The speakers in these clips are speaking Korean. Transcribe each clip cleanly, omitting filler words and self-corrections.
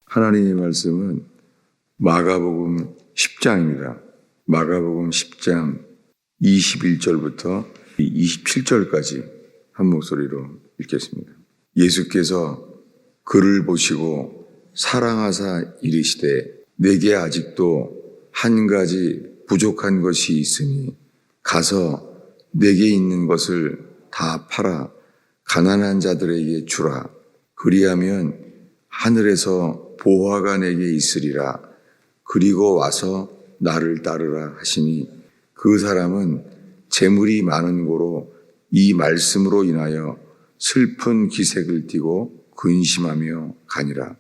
하나님의 말씀은 마가복음 10장입니다. 마가복음 10장 21절부터 27절까지 한 목소리로 읽겠습니다. 예수께서 그를 보시고 사랑하사 이르시되 내게 아직도 한 가지 부족한 것이 있으니 가서 내게 있는 것을 다 팔아 가난한 자들에게 주라. 그리하면 하늘에서 보화가 내게 있으리라. 그리고 와서 나를 따르라 하시니 그 사람은 재물이 많은 고로 이 말씀으로 인하여 슬픈 기색을 띠고 근심하며 가니라.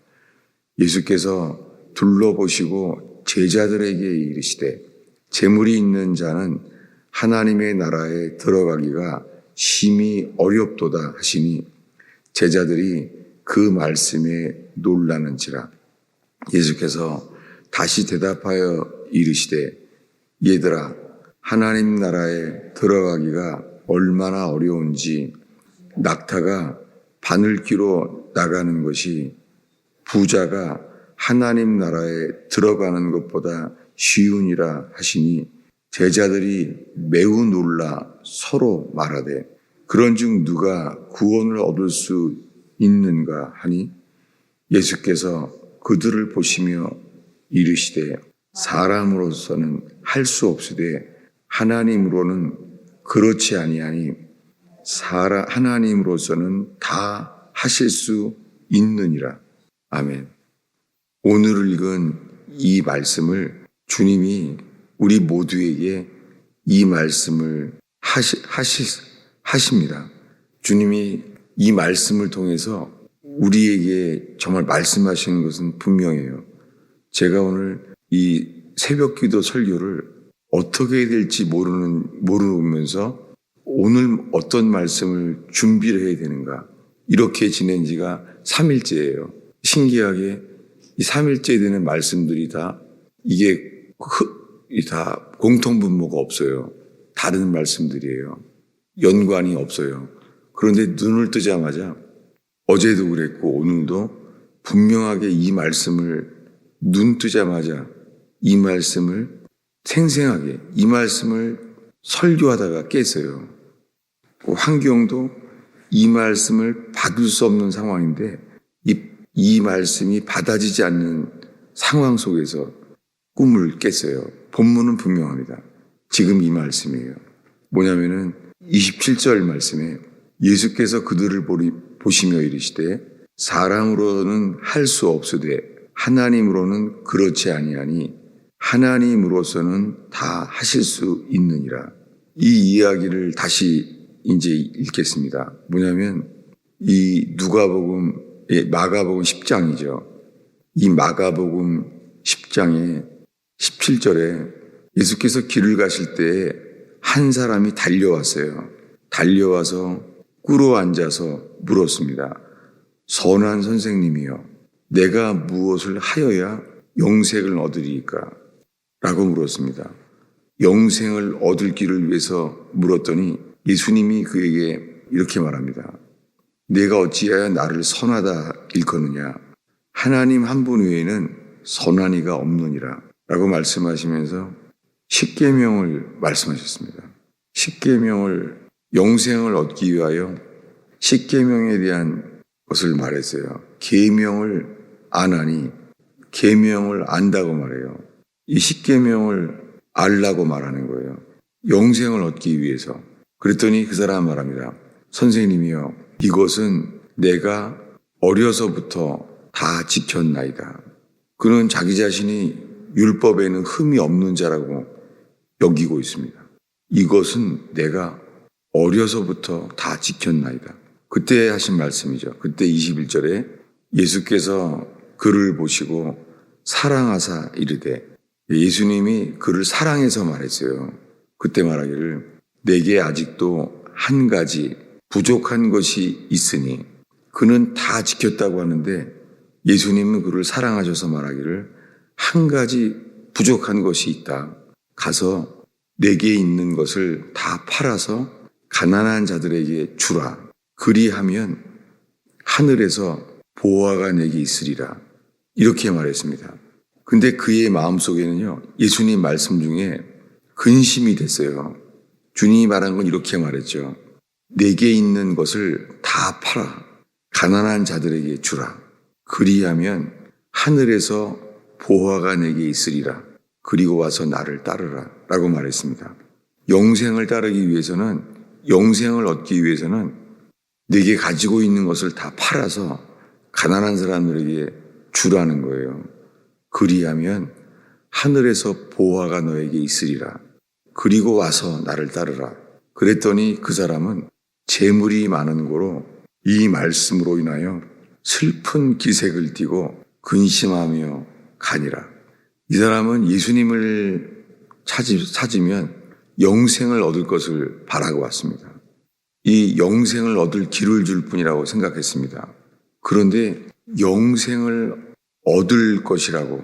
예수께서 둘러보시고 제자들에게 이르시되 재물이 있는 자는 하나님의 나라에 들어가기가 심히 어렵도다 하시니 제자들이 그 말씀에 놀라는지라. 예수께서 다시 대답하여 이르시되 얘들아, 하나님 나라에 들어가기가 얼마나 어려운지 낙타가 바늘귀로 나가는 것이 부자가 하나님 나라에 들어가는 것보다 쉬우니라 하시니 제자들이 매우 놀라 서로 말하되 그런즉 누가 구원을 얻을 수 있는가 하니 예수께서 그들을 보시며 이르시되 사람으로서는 할 수 없으되 하나님으로는 그렇지 아니하니 하나님으로서는 다 하실 수 있느니라. 아멘. 오늘 읽은 이 말씀을 주님이 우리 모두에게 이 말씀을 하십니다. 주님이 이 말씀을 통해서 우리에게 정말 말씀하시는 것은 분명해요. 제가 오늘 이 새벽기도 설교를 어떻게 해야 될지 모르면서 오늘 어떤 말씀을 준비를 해야 되는가, 이렇게 지낸 지가 3일째예요. 신기하게 이 3일째 되는 말씀들이 다 공통분모가 없어요. 다른 말씀들이에요. 연관이 없어요. 그런데 눈을 뜨자마자 어제도 그랬고 오늘도 분명하게 이 말씀을 눈 뜨자마자 이 말씀을 생생하게 이 말씀을 설교하다가 깼어요. 환경도 이 말씀을 받을 수 없는 상황인데 이 말씀이 받아지지 않는 상황 속에서 꿈을 깼어요. 본문은 분명합니다. 지금 이 말씀이에요. 뭐냐면은 27절 말씀에 예수께서 그들을 보시며 이르시되 사람으로는 할 수 없으되 하나님으로는 그렇지 아니하니 하나님으로서는 다 하실 수 있느니라. 이 이야기를 다시 이제 읽겠습니다. 뭐냐면 이 마가복음 10장이죠. 이 마가복음 10장에 17절에 예수께서 길을 가실 때에 한 사람이 달려왔어요. 달려와서 꿇어 앉아서 물었습니다. 선한 선생님이여, 내가 무엇을 하여야 영생을 얻으리까? 라고 물었습니다. 영생을 얻을 길을 위해서 물었더니 예수님이 그에게 이렇게 말합니다. 내가 어찌하여 나를 선하다 일컫느냐? 하나님 한 분 외에는 선한 이가 없느니라. 라고 말씀하시면서 십계명을 말씀하셨습니다. 십계명을 영생을 얻기 위하여 십계명에 대한 것을 말했어요. 계명을 안 하니 계명을 안다고 말해요. 이 십계명을 알라고 말하는 거예요. 영생을 얻기 위해서. 그랬더니 그 사람 말합니다. 선생님이여, 이것은 내가 어려서부터 다 지켰나이다. 그는 자기 자신이 율법에는 흠이 없는 자라고 여기고 있습니다. 이것은 내가 어려서부터 다 지켰나이다. 그때 하신 말씀이죠. 그때 21절에 예수께서 그를 보시고 사랑하사 이르되, 예수님이 그를 사랑해서 말했어요. 그때 말하기를 내게 아직도 한 가지 부족한 것이 있으니, 그는 다 지켰다고 하는데 예수님은 그를 사랑하셔서 말하기를 한 가지 부족한 것이 있다. 가서 내게 있는 것을 다 팔아서 가난한 자들에게 주라. 그리하면 하늘에서 보화가 내게 있으리라. 이렇게 말했습니다. 근데 그의 마음속에는요, 예수님 말씀 중에 근심이 됐어요. 주님이 말한 건 이렇게 말했죠. 내게 있는 것을 다 팔아 가난한 자들에게 주라. 그리하면 하늘에서 보화가 내게 있으리라. 그리고 와서 나를 따르라. 라고 말했습니다. 영생을 따르기 위해서는, 영생을 얻기 위해서는 내게 가지고 있는 것을 다 팔아서 가난한 사람들에게 주라는 거예요. 그리하면 하늘에서 보화가 너에게 있으리라. 그리고 와서 나를 따르라. 그랬더니 그 사람은 재물이 많은 고로 이 말씀으로 인하여 슬픈 기색을 띠고 근심하며 가니라. 이 사람은 예수님을 찾으면 영생을 얻을 것을 바라고 왔습니다. 이 영생을 얻을 길을 줄 뿐이라고 생각했습니다. 그런데 영생을 얻을 것이라고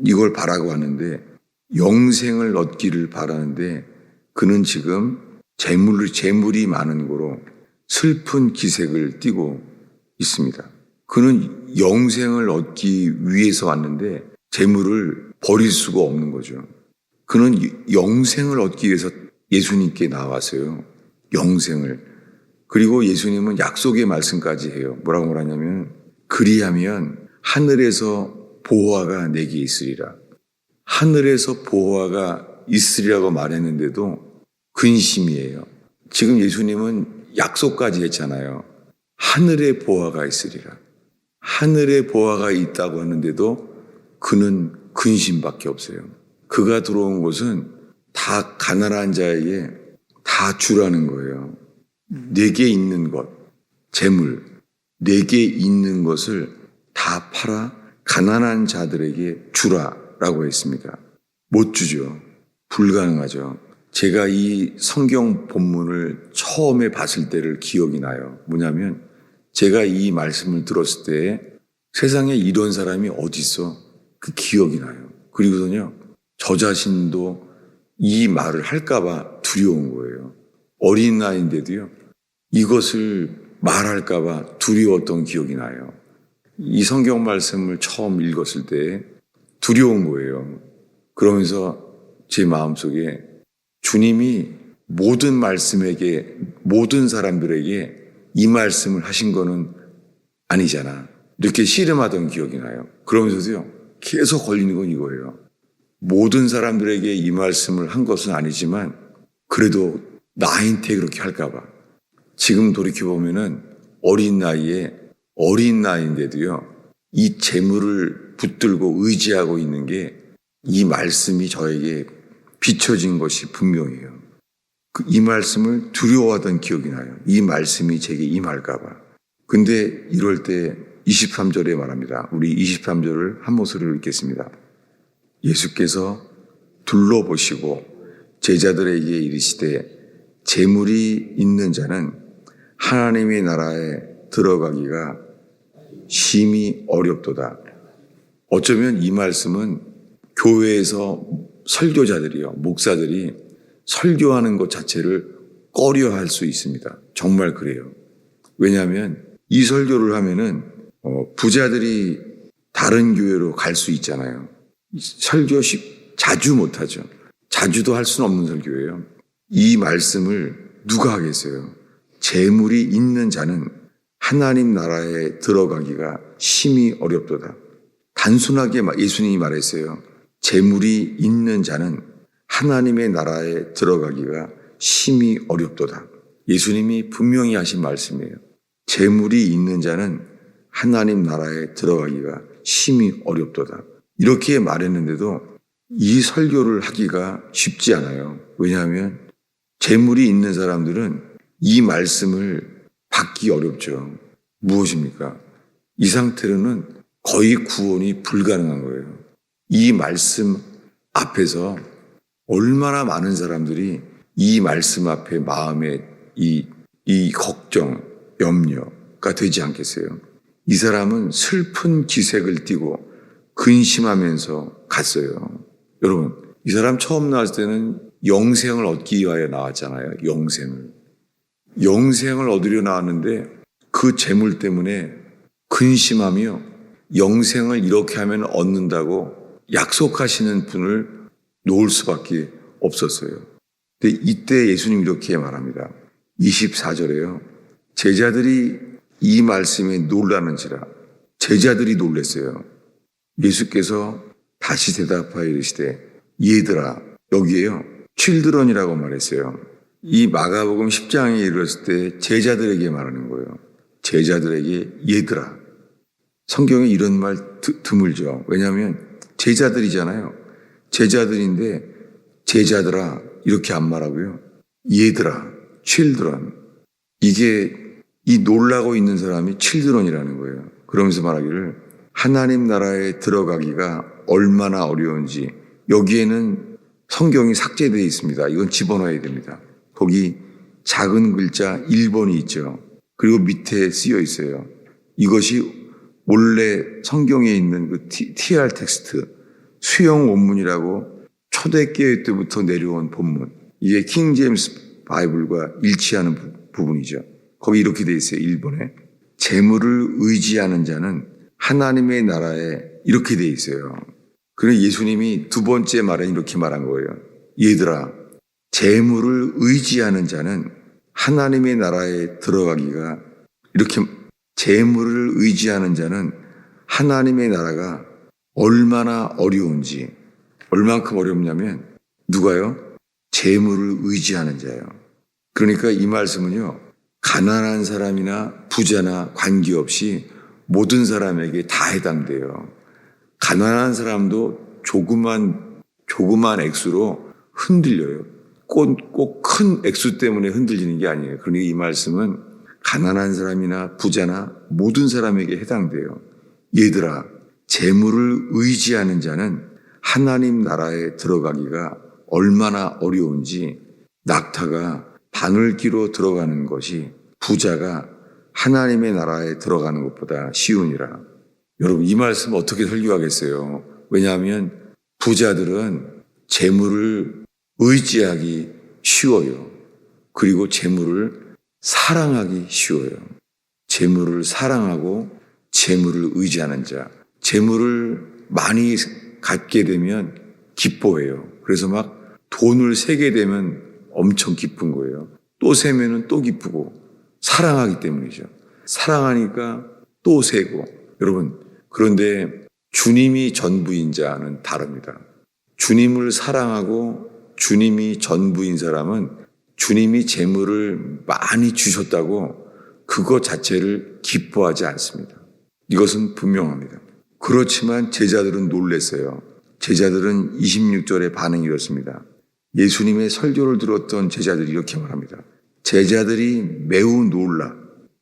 이걸 바라고 왔는데 영생을 얻기를 바라는데 그는 지금 재물이 많은 고로 슬픈 기색을 띠고 있습니다. 그는 영생을 얻기 위해서 왔는데 재물을 버릴 수가 없는 거죠. 그는 영생을 얻기 위해서 예수님께 나왔어요. 영생을. 그리고 예수님은 약속의 말씀까지 해요. 뭐라고 말하냐면 그리하면 하늘에서 보화가 내게 있으리라. 하늘에서 보화가 있으리라고 말했는데도 근심이에요. 지금 예수님은 약속까지 했잖아요. 하늘에 보화가 있으리라. 하늘에 보화가 있다고 하는데도 그는 근심밖에 없어요. 그가 들어온 곳은 다 가난한 자에게 다 주라는 거예요. 내게 있는 것, 재물, 내게 있는 것을 다 팔아 가난한 자들에게 주라라고 했습니다. 못 주죠. 불가능하죠. 제가 이 성경 본문을 처음에 봤을 때를 기억이 나요. 뭐냐면 제가 이 말씀을 들었을 때 세상에 이런 사람이 어디 있어? 그 기억이 나요. 그리고서는요, 저 자신도 이 말을 할까봐 두려운 거예요. 어린 나이인데도요, 이것을 말할까봐 두려웠던 기억이 나요. 이 성경 말씀을 처음 읽었을 때 두려운 거예요. 그러면서 제 마음속에 주님이 모든 말씀에게, 모든 사람들에게 이 말씀을 하신 거는 아니잖아. 이렇게 씨름하던 기억이 나요. 그러면서도요, 계속 걸리는 건 이거예요. 모든 사람들에게 이 말씀을 한 것은 아니지만 그래도 나한테 그렇게 할까봐. 지금 돌이켜보면은 어린 나이인데도요, 이 재물을 붙들고 의지하고 있는 게 이 말씀이 저에게 비춰진 것이 분명해요. 이 말씀을 두려워하던 기억이 나요. 이 말씀이 제게 임할까봐. 근데 이럴 때 23절에 말합니다. 우리 23절을 한 목소리로 읽겠습니다. 예수께서 둘러보시고 제자들에게 이르시되 재물이 있는 자는 하나님의 나라에 들어가기가 심히 어렵도다. 어쩌면 이 말씀은 교회에서 설교자들이요, 목사들이 설교하는 것 자체를 꺼려할 수 있습니다. 정말 그래요. 왜냐하면 이 설교를 하면은 부자들이 다른 교회로 갈 수 있잖아요. 설교 자주 못하죠. 자주도 할 수는 없는 설교예요. 이 말씀을 누가 하겠어요? 재물이 있는 자는 하나님 나라에 들어가기가 심히 어렵도다. 단순하게 예수님이 말했어요. 재물이 있는 자는 하나님의 나라에 들어가기가 심히 어렵도다. 예수님이 분명히 하신 말씀이에요. 재물이 있는 자는 하나님 나라에 들어가기가 심히 어렵도다. 이렇게 말했는데도 이 설교를 하기가 쉽지 않아요. 왜냐하면 재물이 있는 사람들은 이 말씀을 받기 어렵죠. 무엇입니까? 이 상태로는 거의 구원이 불가능한 거예요. 이 말씀 앞에서 얼마나 많은 사람들이 이 말씀 앞에 마음에 이 걱정, 염려가 되지 않겠어요? 이 사람은 슬픈 기색을 띠고 근심하면서 갔어요. 여러분, 이 사람 처음 나왔을 때는 영생을 얻기 위하여 나왔잖아요. 영생을 얻으려 나왔는데 그 재물 때문에 근심하며 영생을 이렇게 하면 얻는다고 약속하시는 분을 놓을 수밖에 없었어요. 근데 이때 예수님 이렇게 말합니다. 24절에요. 제자들이 이 말씀에 놀라는지라. 제자들이 놀랐어요. 예수께서 다시 대답하여 이르시되 얘들아, 여기에요. 칠드런이라고 말했어요. 이 마가복음 10장에 이르렀을 때 제자들에게 말하는 거예요. 제자들에게 얘들아. 성경에 이런 말 드물죠. 왜냐하면 제자들이잖아요. 제자들인데 제자들아 이렇게 안 말하고요. 얘들아, children. 이게 이 놀라고 있는 사람이 children이라는 거예요. 그러면서 말하기를 하나님 나라에 들어가기가 얼마나 어려운지 여기에는 성경이 삭제되어 있습니다. 이건 집어넣어야 됩니다. 거기 작은 글자 1번이 있죠. 그리고 밑에 쓰여 있어요. 이것이 원래 성경에 있는 그 TR 텍스트, 수용 원문이라고 초대교회 때부터 내려온 본문. 이게 킹 제임스 바이블과 일치하는 부분이죠. 거기 이렇게 돼 있어요. 1번에. 재물을 의지하는 자는 하나님의 나라에 이렇게 돼 있어요. 그래서 예수님이 두 번째 말에 이렇게 말한 거예요. 얘들아, 재물을 의지하는 자는 하나님의 나라에 들어가기가 이렇게 재물을 의지하는 자는 하나님의 나라가 얼마나 어려운지 얼만큼 어렵냐면 누가요? 재물을 의지하는 자예요. 그러니까 이 말씀은요. 가난한 사람이나 부자나 관계없이 모든 사람에게 다 해당돼요. 가난한 사람도 조그만 액수로 흔들려요. 꼭 큰 액수 때문에 흔들리는 게 아니에요. 그러니까 이 말씀은 가난한 사람이나 부자나 모든 사람에게 해당돼요. 얘들아, 재물을 의지하는 자는 하나님 나라에 들어가기가 얼마나 어려운지 낙타가 바늘기로 들어가는 것이 부자가 하나님의 나라에 들어가는 것보다 쉬우니라. 여러분 이 말씀 어떻게 설교하겠어요? 왜냐하면 부자들은 재물을 의지하기 쉬워요. 그리고 재물을 사랑하기 쉬워요. 재물을 사랑하고 재물을 의지하는 자. 재물을 많이 갖게 되면 기뻐해요. 그래서 막 돈을 세게 되면 엄청 기쁜 거예요. 또 세면은 또 기쁘고 사랑하기 때문이죠. 사랑하니까 또 세고. 여러분 그런데 주님이 전부인 자는 다릅니다. 주님을 사랑하고 주님이 전부인 사람은 주님이 재물을 많이 주셨다고 그것 자체를 기뻐하지 않습니다. 이것은 분명합니다. 그렇지만 제자들은 놀랐어요. 제자들은 26절의 반응이 이렇습니다. 예수님의 설교를 들었던 제자들이 이렇게 말합니다. 제자들이 매우 놀라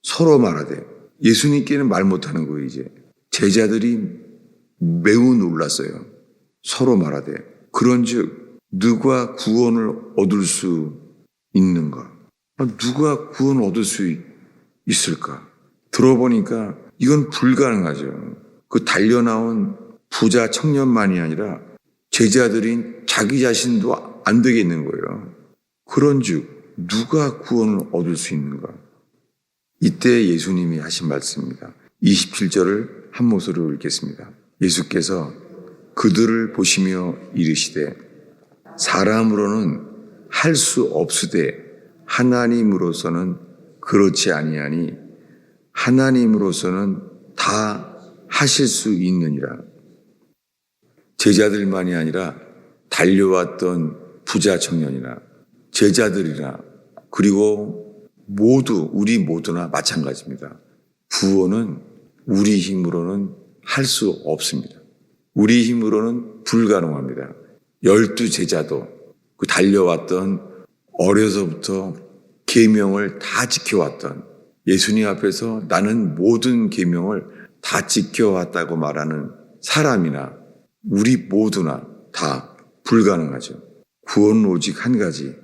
서로 말하되 예수님께는 말 못하는 거예요. 이제 제자들이 매우 놀랐어요. 서로 말하되 그런즉 누가 구원을 얻을 수 있는가? 누가 구원을 얻을 수 있을까? 들어보니까 이건 불가능하죠. 그 달려나온 부자 청년만이 아니라 제자들인 자기 자신도 안 되겠는 거예요. 그런즉 누가 구원을 얻을 수 있는가? 이때 예수님이 하신 말씀입니다. 27절을 한 목소리로 읽겠습니다. 예수께서 그들을 보시며 이르시되 사람으로는 할 수 없으되 하나님으로서는 그렇지 아니하니 하나님으로서는 다 하실 수 있느니라. 제자들만이 아니라 달려왔던 부자 청년이나 제자들이나 그리고 우리 모두나 마찬가지입니다. 구원은 우리 힘으로는 할 수 없습니다. 우리 힘으로는 불가능합니다. 12제자도 그 달려왔던 어려서부터 계명을 다 지켜왔던 예수님 앞에서 나는 모든 계명을 다 지켜왔다고 말하는 사람이나 우리 모두나 다 불가능하죠. 구원은 오직 한 가지.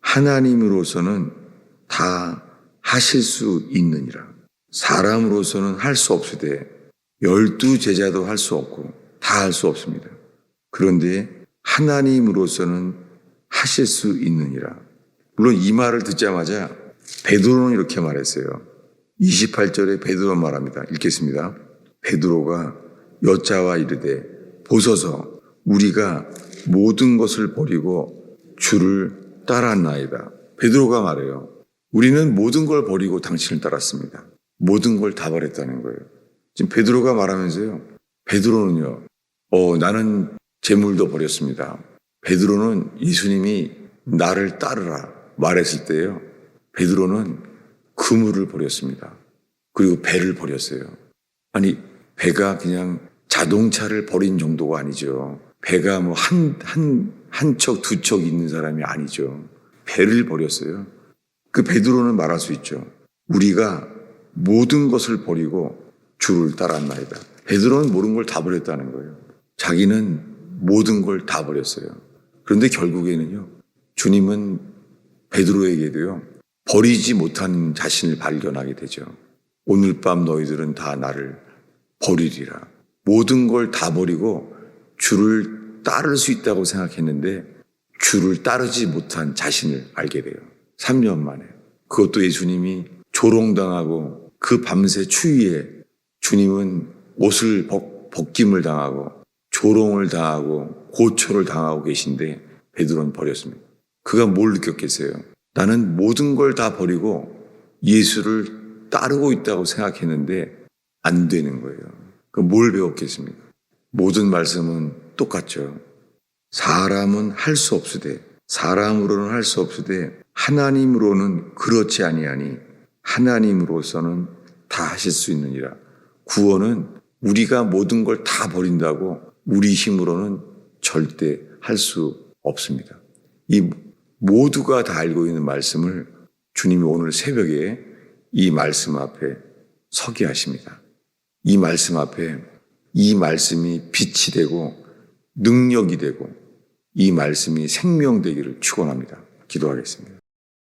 하나님으로서는 다 하실 수 있느니라. 사람으로서는 할 수 없으되 12제자도 할 수 없고 다 할 수 없습니다. 그런데 하나님으로서는 하실 수 있느니라. 물론 이 말을 듣자마자 베드로는 이렇게 말했어요. 28절에 베드로 말합니다. 읽겠습니다. 베드로가 여자와 이르되 보소서 우리가 모든 것을 버리고 주를 따랐나이다. 베드로가 말해요. 우리는 모든 걸 버리고 당신을 따랐습니다. 모든 걸 다 버렸다는 거예요. 지금 베드로가 말하면서요. 베드로는요. 나는 재물도 버렸습니다. 베드로는 예수님이 나를 따르라 말했을 때요. 베드로는 그물을 버렸습니다. 그리고 배를 버렸어요. 아니 배가 그냥 자동차를 버린 정도가 아니죠. 배가 뭐 한 척, 두 척 있는 사람이 아니죠. 배를 버렸어요. 그 베드로는 말할 수 있죠. 우리가 모든 것을 버리고 주를 따랐나이다. 베드로는 모든 걸 다 버렸다는 거예요. 자기는 모든 걸 다 버렸어요. 그런데 결국에는요. 주님은 베드로에게도요. 버리지 못한 자신을 발견하게 되죠. 오늘 밤 너희들은 다 나를 버리리라. 모든 걸 다 버리고 주를 따를 수 있다고 생각했는데 주를 따르지 못한 자신을 알게 돼요. 3년 만에. 그것도 예수님이 조롱당하고 그 밤새 추위에 주님은 옷을 벗김을 당하고 조롱을 당하고 고초를 당하고 계신데 베드로는 버렸습니다. 그가 뭘 느꼈겠어요? 나는 모든 걸 다 버리고 예수를 따르고 있다고 생각했는데 안 되는 거예요. 그 뭘 배웠겠습니까? 모든 말씀은 똑같죠. 사람은 할 수 없으되 사람으로는 할 수 없으되 하나님으로는 그렇지 아니하니 하나님으로서는 다 하실 수 있느니라. 구원은 우리가 모든 걸 다 버린다고 우리 힘으로는 절대 할 수 없습니다. 이 모두가 다 알고 있는 말씀을 주님이 오늘 새벽에 이 말씀 앞에 서게 하십니다. 이 말씀 앞에 이 말씀이 빛이 되고 능력이 되고 이 말씀이 생명되기를 축원합니다. 기도하겠습니다.